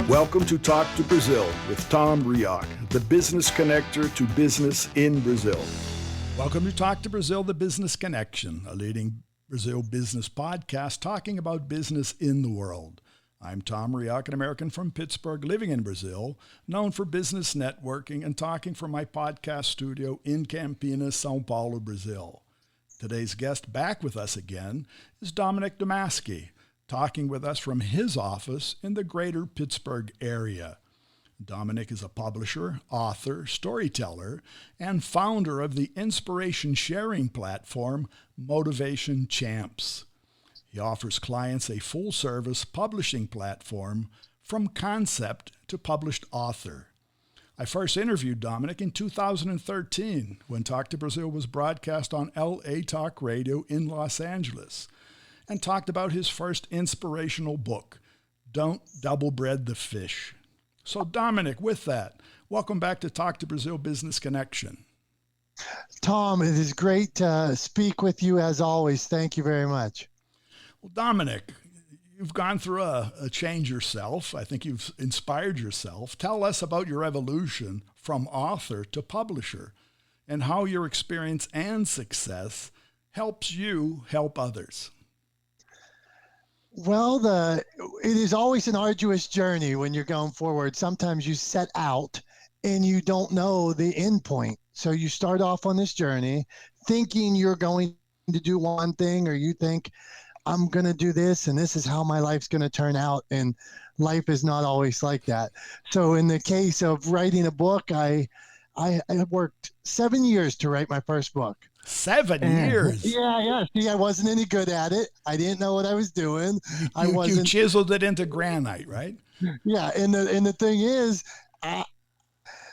Welcome to Talk to Brazil with Tom Rioch, the business connector to business in Brazil. Welcome to Talk to Brazil, the business connection, a leading Brazil business podcast talking about business in the world. I'm Tom Rioch, an American from Pittsburgh, living in Brazil, known for business networking and talking from my podcast studio in Campinas, São Paulo, Brazil. Today's guest back with us again is Dominick Domasky, talking with us from his office in the greater Pittsburgh area. Dominick is a publisher, author, storyteller, and founder of the inspiration sharing platform Motivation Champs. He offers clients a full-service publishing platform from concept to published author. I first interviewed Dominick in 2013 when Talk to Brazil was broadcast on LA Talk Radio in Los Angeles, and talked about his first inspirational book, Don't Double Bread the Fish. So Dominick, with that, welcome back to Talk to Brazil Business Connection. Tom, it is great to speak with you as always. Thank you very much. Well, Dominick, you've gone through a change yourself. I think you've inspired yourself. Tell us about your evolution from author to publisher and how your experience and success helps you help others. Well, it is always an arduous journey when you're going forward. Sometimes you set out and you don't know the end point. So you start off on this journey thinking you're going to do one thing, or you think I'm going to do this and this is how my life's going to turn out. And life is not always like that. So in the case of writing a book, I worked 7 years to write my first book. 7 years? Yeah. See, I wasn't any good at it. I didn't know what I was doing. You chiseled it into granite, right? Yeah. And the thing is,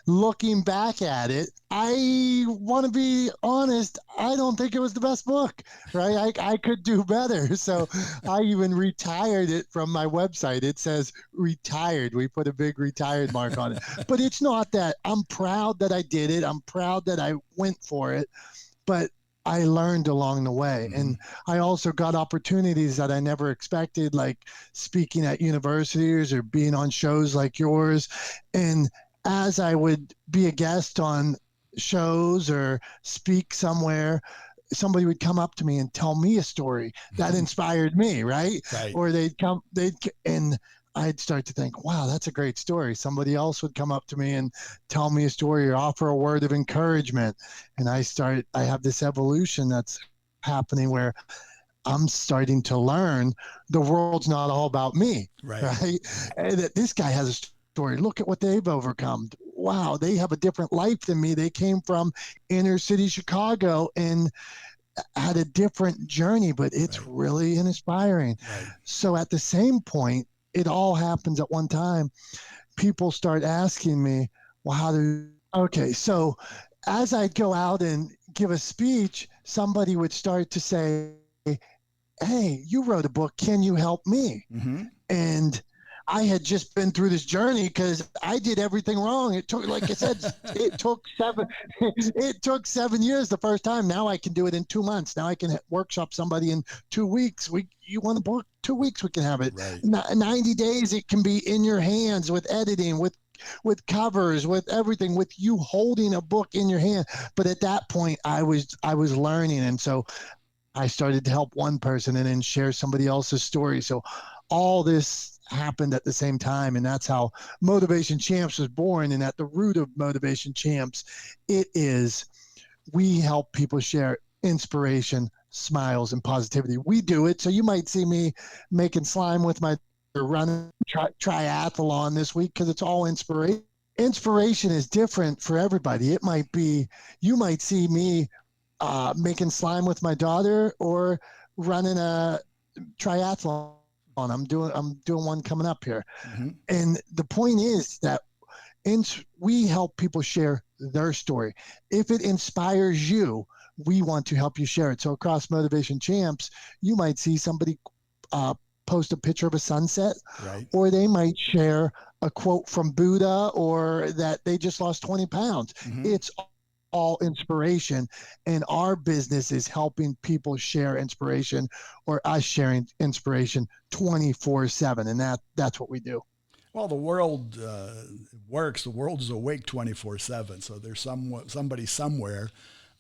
looking back at it, I want to be honest, I don't think it was the best book, right? I could do better. So I even retired it from my website. It says retired. We put a big retired mark on it. But it's not that. I'm proud that I did it. I'm proud that I went for it. But I learned along the way. Mm-hmm. And I also got opportunities that I never expected, like speaking at universities or being on shows like yours. And as I would be a guest on shows or speak somewhere, somebody would come up to me and tell me a story that inspired me, right? Or and I'd start to think, wow, that's a great story. Somebody else would come up to me and tell me a story or offer a word of encouragement. And I have this evolution that's happening where I'm starting to learn the world's not all about me, right? And that this guy has a story. Look at what they've overcome. Wow, they have a different life than me. They came from inner city Chicago and had a different journey, but it's really inspiring. So at the same point, it all happens at one time. People start asking me, well, so as I'd go out and give a speech, somebody would start to say, hey, you wrote a book. Can you help me? Mm-hmm. And I had just been through this journey because I did everything wrong. It took, like I said, it took 7 years the first time. Now I can do it in 2 months. Now I can workshop somebody in 2 weeks. You want a book? 2 weeks we can have it. 90 days it can be in your hands with editing, with covers, with everything, with you holding a book in your hand. But at that point I was learning, and so I started to help one person and then share somebody else's story. So all this happened at the same time, and that's how Motivation Champs was born. And at the root of Motivation Champs, we help people share inspiration, smiles, and positivity. We do it. So you might see me making slime with my running triathlon this week because it's all inspiration. Inspiration is different for everybody. It might be, you might see me making slime with my daughter or running a triathlon. I'm doing one coming up here. Mm-hmm. And the point is that we help people share their story. If it inspires you, we want to help you share it. So across Motivation Champs, you might see somebody post a picture of a sunset, or they might share a quote from Buddha, or that they just lost 20 pounds. Mm-hmm. It's all inspiration, and our business is helping people share inspiration, or us sharing inspiration 24/7, and that's what we do. Well, the world works. The world is awake 24/7. So there's somebody somewhere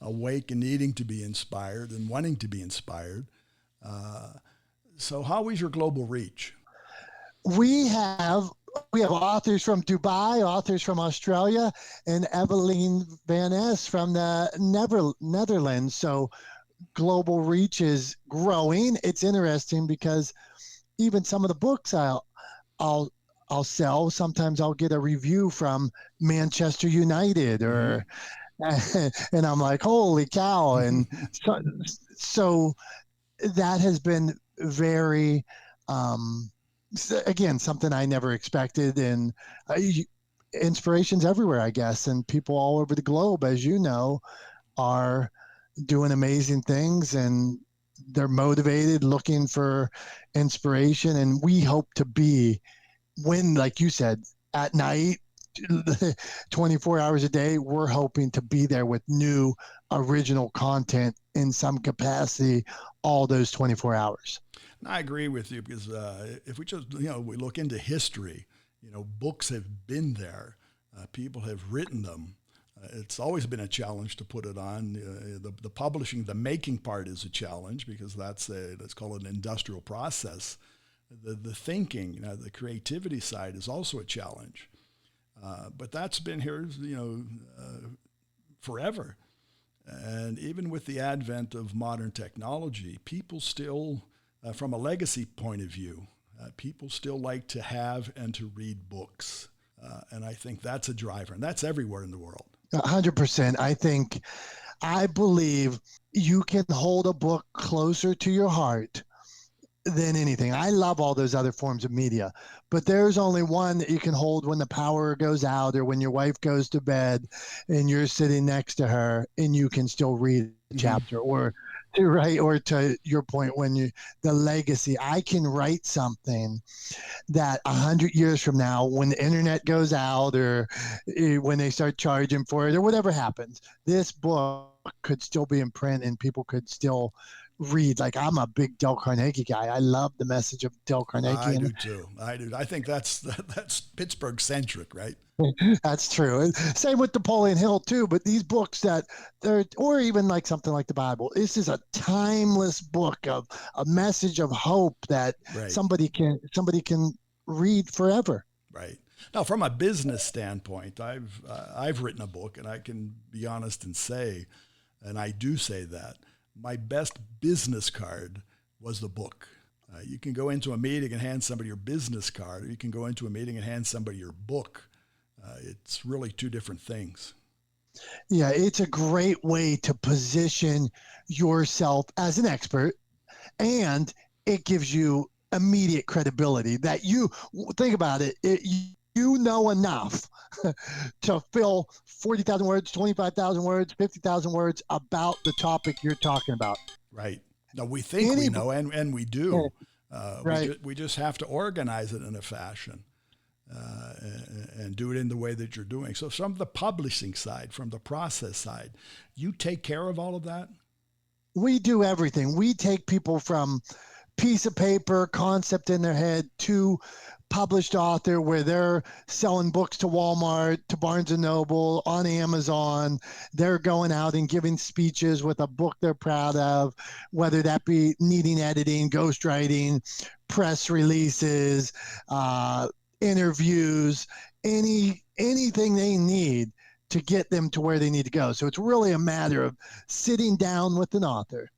awake and needing to be inspired and wanting to be inspired. So how is your global reach? We have authors from Dubai, authors from Australia, and Evelyn Van Ness from the Netherlands. So global reach is growing. It's interesting because even some of the books I'll sell, sometimes I'll get a review from Manchester United or and I'm like, holy cow. And so that has been very again, something I never expected, and inspirations everywhere, I guess, and people all over the globe, as you know, are doing amazing things, and they're motivated, looking for inspiration, and we hope to be, when, like you said, at night, 24 hours a day, we're hoping to be there with new original content in some capacity all those 24 hours. I agree with you because if we just, we look into history, books have been there. People have written them. It's always been a challenge to put it on. The publishing, the making part is a challenge because let's call it an industrial process. The thinking, the creativity side is also a challenge. But that's been here, forever. And even with the advent of modern technology, people still, from a legacy point of view, people still like to have and to read books. And I think that's a driver, and that's everywhere in the world. 100%. I believe you can hold a book closer to your heart than anything. I love all those other forms of media, but there's only one that you can hold when the power goes out or when your wife goes to bed and you're sitting next to her and you can still read a chapter, or to your point, when the legacy. I can write something that 100 years from now, when the internet goes out or when they start charging for it or whatever happens, this book could still be in print and people could still read. Like, I'm a big Dale Carnegie guy. I love the message of Dale Carnegie. I do too. I think that's Pittsburgh centric, right? That's true. Same with Napoleon Hill too. But these books or even like something like the Bible, this is a timeless book of a message of hope that somebody can read forever. Right. Now, from a business standpoint, I've written a book, and I can be honest and say, and I do say that, my best business card was the book. You can go into a meeting and hand somebody your business card, or you can go into a meeting and hand somebody your book. It's really two different things. Yeah, it's a great way to position yourself as an expert, and it gives you immediate credibility that you think about it. You know enough to fill 40,000 words, 25,000 words, 50,000 words about the topic you're talking about. Right. No, we think we know, and we do. Right. We just have to organize it in a fashion and do it in the way that you're doing. So from the publishing side, from the process side, you take care of all of that? We do everything. We take people from piece of paper, concept in their head, to published author, where they're selling books to Walmart, to Barnes and Noble, on Amazon. They're going out and giving speeches with a book they're proud of, whether that be needing editing, ghostwriting, press releases, interviews, anything they need to get them to where they need to go. So it's really a matter of sitting down with an author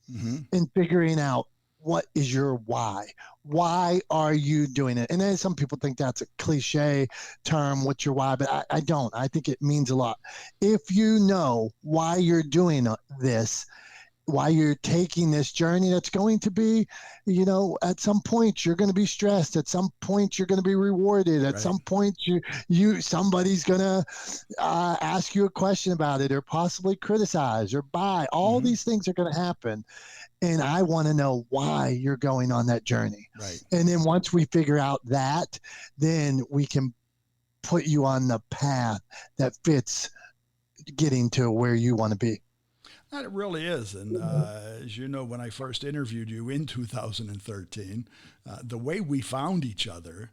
and figuring out, what is your why? Why are you doing it? And then some people think that's a cliche term, what's your why? But I don't. I think it means a lot. If you know why you're doing this, why you're taking this journey that's going to be, at some point you're going to be stressed. At some point you're going to be rewarded. At some point somebody's going to ask you a question about it, or possibly criticize or buy. All these things are going to happen. And I want to know why you're going on that journey. Right. And then once we figure out that, then we can put you on the path that fits getting to where you want to be. It really is. And as you know, when I first interviewed you in 2013, the way we found each other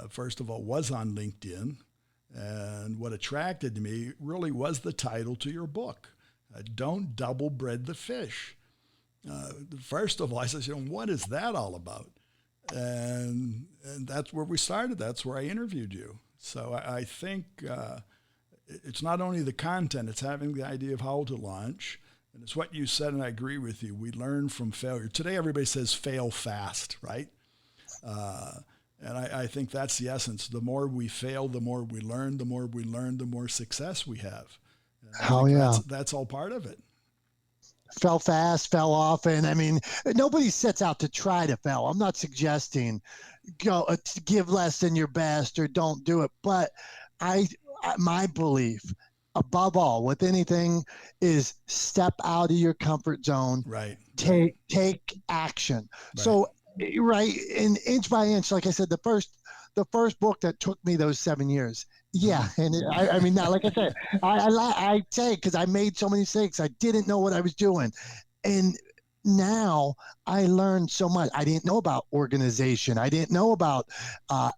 first of all, was on LinkedIn. And what attracted me really was the title to your book, Don't Double Bread the Fish. First of all, I said, what is that all about? And that's where we started. That's where I interviewed you. So I think it's not only the content, it's having the idea of how to launch. And it's what you said, and I agree with you. We learn from failure. Today, everybody says fail fast, right? And I think that's the essence. The more we fail, the more we learn. The more we learn, the more success we have. Oh, yeah. That's all part of it. Fell fast, fell often. I mean, nobody sets out to try to fail. I'm not suggesting go give less than your best or don't do it. But my belief, above all, with anything, is step out of your comfort zone. Right. Take action. Right. So, right, in inch by inch, like I said, the first book that took me those 7 years. Yeah, and I mean, now, like I said, I say because I made so many mistakes, I didn't know what I was doing, and now I learned so much. I didn't know about organization. I didn't know about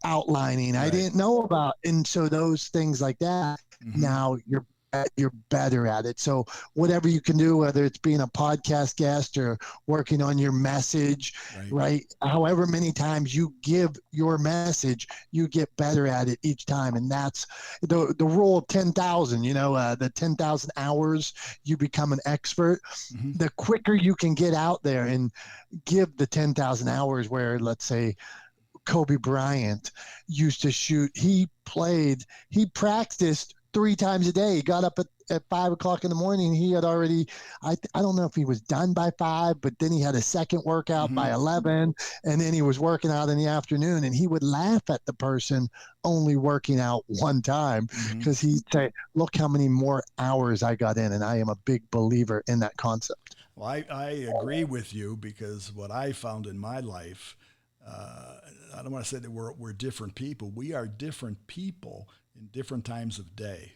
outlining. Right. I didn't know about, and so those things like that. Mm-hmm. Now you're better at it. So whatever you can do, whether it's being a podcast guest or working on your message, right? However many times you give your message, you get better at it each time. And that's the rule of 10,000, the 10,000 hours you become an expert. Mm-hmm. The quicker you can get out there and give the 10,000 hours where, let's say, Kobe Bryant used to shoot, he practiced 3 times a day. He got up at 5 o'clock in the morning. He had already, I don't know if he was done by 5, but then he had a second workout mm-hmm. by 11, and then he was working out in the afternoon, and he would laugh at the person only working out one time because mm-hmm. he'd say, look how many more hours I got in, and I am a big believer in that concept. Well, I agree with you because what I found in my life, I don't want to say that we're different people. We are different people in different times of day.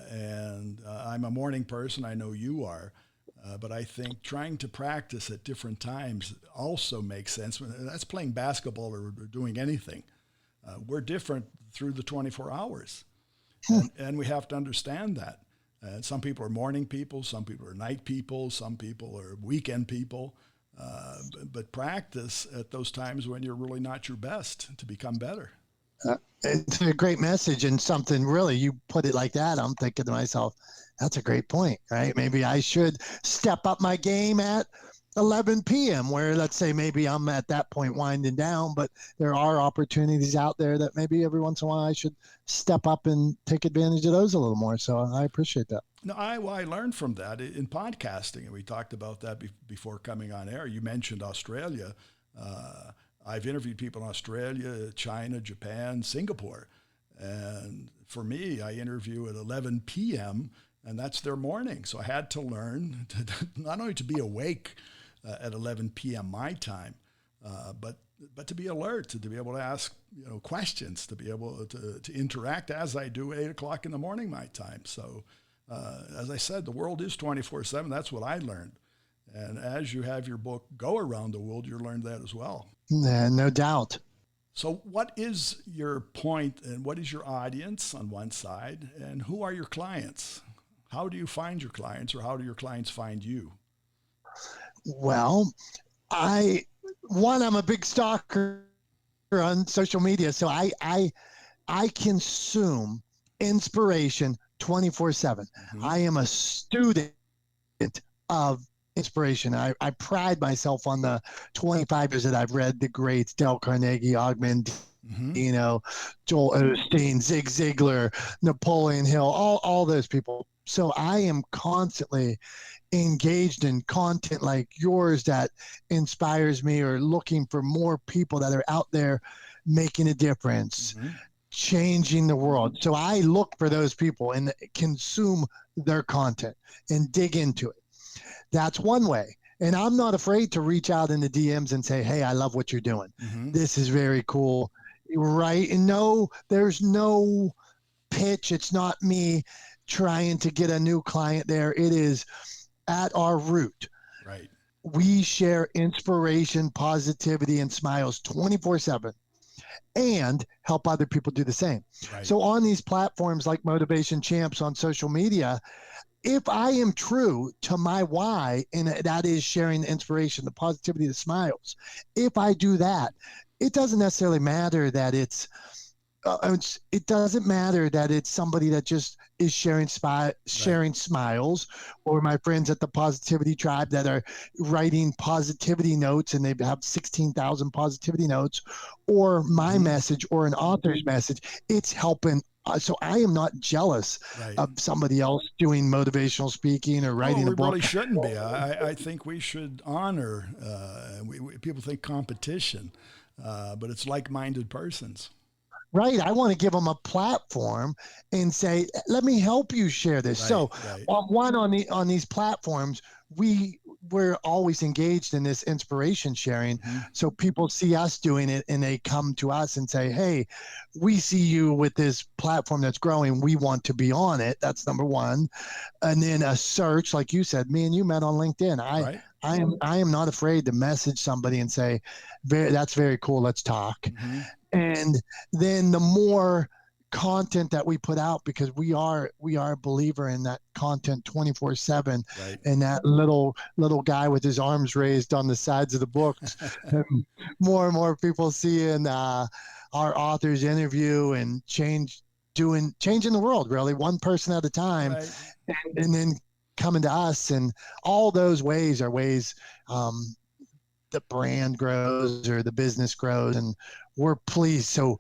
And I'm a morning person. I know you are. But I think trying to practice at different times also makes sense. That's playing basketball or doing anything. We're different through the 24 hours. And we have to understand that. Some people are morning people. Some people are night people. Some people are weekend people. But practice at those times when you're really not your best to become better. It's a great message, and something really, you put it like that, I'm thinking to myself, that's a great point, right? Maybe I should step up my game at 11 p.m. where, let's say, maybe I'm at that point winding down, but there are opportunities out there that maybe every once in a while I should step up and take advantage of those a little more. So I appreciate that. No, I learned from that in podcasting, and we talked about that before coming on air. You mentioned Australia. I've interviewed people in Australia, China, Japan, Singapore. And for me, I interview at 11 p.m., and that's their morning. So I had to learn not only to be awake at 11 p.m. my time, but to be alert, to be able to ask questions, to be able to interact as I do at 8 o'clock in the morning my time. So as I said, the world is 24/7. That's what I learned. And as you have your book go around the world, you learned that as well. No doubt. So what is your point and what is your audience on one side, and who are your clients? How do you find your clients, or how do your clients find you? Well, I'm a big stalker on social media, so I consume inspiration 24/7. Mm-hmm. I am a student of inspiration. I pride myself on the 25 years that I've read the greats, Dale Carnegie, Ogden, mm-hmm. Joel Osteen, Zig Ziglar, Napoleon Hill, all those people. So I am constantly engaged in content like yours that inspires me, or looking for more people that are out there making a difference, mm-hmm. changing the world. So I look for those people and consume their content and dig into it. That's one way. And I'm not afraid to reach out in the DMs and say, hey, I love what you're doing. Mm-hmm. This is very cool. Right. And no, there's no pitch. It's not me trying to get a new client there. It is at our root. Right. We share inspiration, positivity, and smiles 24/7. and help other people do the same. Right. So on these platforms like Motivation Champs on social media, if I am true to my why, and that is sharing the inspiration, the positivity, the smiles, if I do that, it doesn't necessarily matter that it doesn't matter that it's somebody that just is sharing smiles, or my friends at the Positivity Tribe that are writing positivity notes and they have 16,000 positivity notes, or my message or an author's message. It's helping. So I am not jealous of somebody else doing motivational speaking or writing a book. We really shouldn't be. I think we should honor, people think competition, but it's like-minded persons. Right. I want to give them a platform and say, let me help you share this. On these platforms, we're always engaged in this inspiration sharing. So people see us doing it and they come to us and say, hey, we see you with this platform that's growing. We want to be on it. That's number one. And then a search, like you said, me and you met on LinkedIn. I am not afraid to message somebody and say, that's very cool. Let's talk. And then the more content that we put out, because we are a believer in that content 24/7, and that little guy with his arms raised on the sides of the books, and more people seeing our authors interview and changing the world, really, one person at a time, and then coming to us, and all those ways are ways the brand grows or the business grows, and we're pleased. So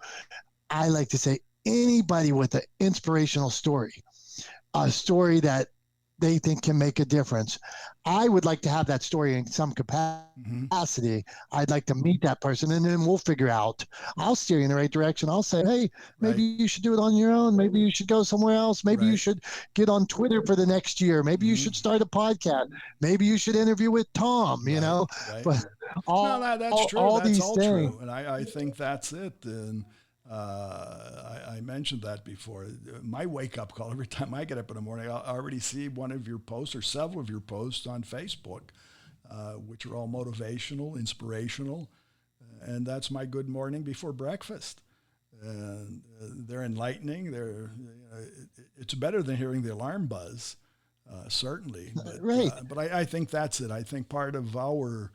I like to say, anybody with an inspirational story, a story that they think can make a difference, I would like to have that story in some capacity. I'd like to meet that person, and then we'll figure out. I'll steer you in the right direction. I'll say, hey, maybe you should do it on your own. Maybe you should go somewhere else. Maybe you should get on Twitter for the next year. Maybe you should start a podcast. Maybe you should interview with Tom, you know. But that's true. All that's these all things. True. And I think that's it. And I mentioned that before. My wake-up call, every time I get up in the morning, I already see one of your posts or several of your posts on Facebook, which are all motivational, inspirational, and that's my good morning before breakfast. And they're enlightening. It's better than hearing the alarm buzz, certainly. But I think that's it. I think part of our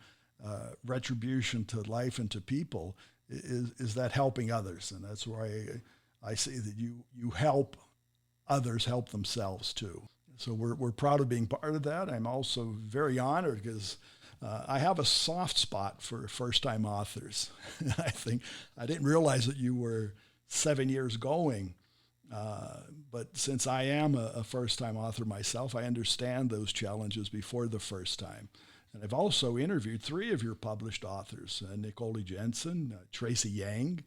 retribution to life and to people is that helping others, and that's why I see that you help others help themselves too. So we're proud of being part of that. I'm also very honored because I have a soft spot for first-time authors. I didn't realize that you were 7 years going, but since I am a first-time author myself, I understand those challenges before the first time. And I've also interviewed 3 of your published authors, Nicole Jensen, Tracy Yang,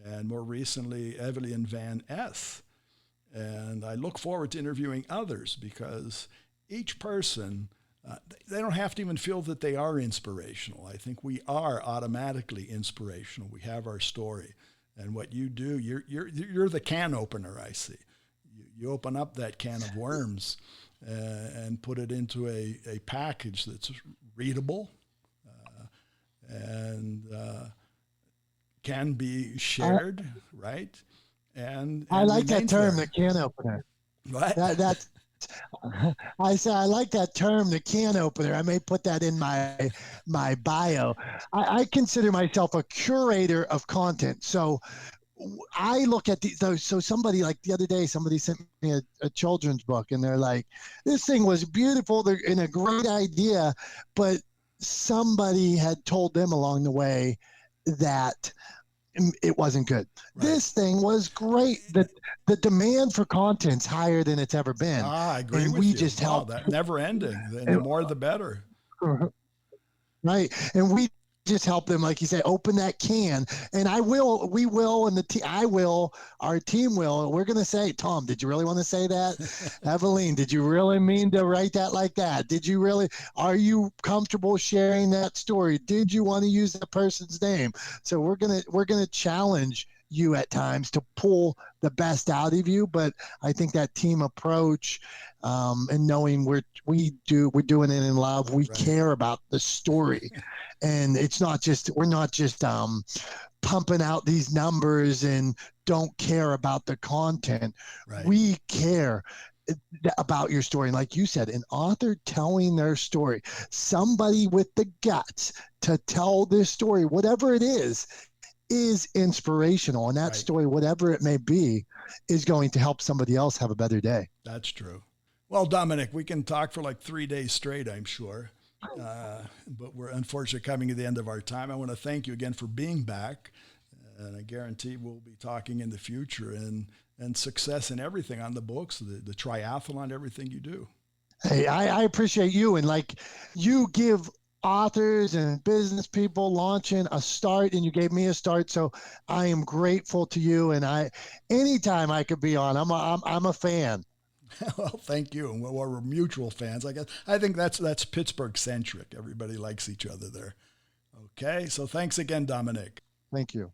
and more recently, Evelyn Van S. And I look forward to interviewing others because each person, they don't have to even feel that they are inspirational. I think we are automatically inspirational. We have our story. And what you do, you're the can opener, I see. You open up that can of worms and put it into a package that's readable and can be shared, right? And I like that term, there. the can opener. What? I say I like that term, the can opener. I may put that in my bio. I consider myself a curator of content. So I look at so somebody, like the other day, somebody sent me a children's book, and they're like, this thing was beautiful, they're in a great idea, but somebody had told them along the way that it wasn't good. Right. This thing was great. The demand for content's higher than it's ever been. I agree with you. We just help. That never ending. The more, the better. Right. And we just help them, like you say, open that can. And we will, and our team will, we're going to say, Tom, did you really want to say that? Evelyn, did you really mean to write that like that? Are you comfortable sharing that story? Did you want to use that person's name? So we're going to challenge you at times to pull the best out of you. But I think that team approach, and knowing we're doing it in love, we care about the story, and it's not just, we're not just pumping out these numbers and don't care about the content. We care about your story. And like you said, an author telling their story, somebody with the guts to tell this story, whatever it is inspirational. And that story, whatever it may be, is going to help somebody else have a better day. That's true. Well, Dominick, we can talk for like 3 days straight, I'm sure. But we're unfortunately coming to the end of our time. I want to thank you again for being back. And I guarantee we'll be talking in the future, and success in everything on the books, the triathlon, everything you do. Hey, I appreciate you. And like, you give authors and business people launching a start, and you gave me a start. So I am grateful to you. And anytime I could be on, I'm a fan. Well, thank you. And we're mutual fans. I think that's Pittsburgh centric. Everybody likes each other there. Okay. So thanks again, Dominick. Thank you.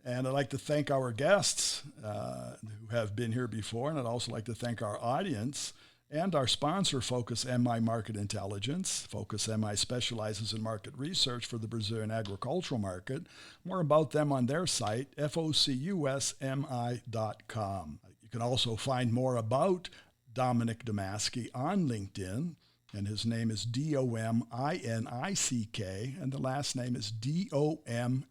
And I'd like to thank our guests who have been here before. And I'd also like to thank our audience and our sponsor, Focus MI Market Intelligence. Focus MI specializes in market research for the Brazilian agricultural market. More about them on their site, focusmi.com. You can also find more about Dominick Domasky on LinkedIn. And his name is Dominick, and the last name is Domasky.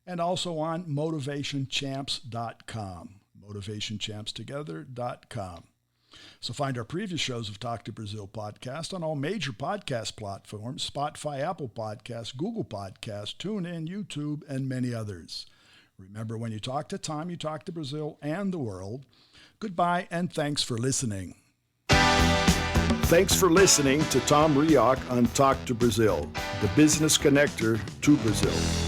And also on motivationchamps.com, motivationchampstogether.com. So find our previous shows of Talk to Brazil podcast on all major podcast platforms, Spotify, Apple Podcasts, Google Podcasts, TuneIn, YouTube, and many others. Remember, when you talk to Tom, you talk to Brazil and the world. Goodbye, and thanks for listening. Thanks for listening to Tom Rioch on Talk to Brazil, the business connector to Brazil.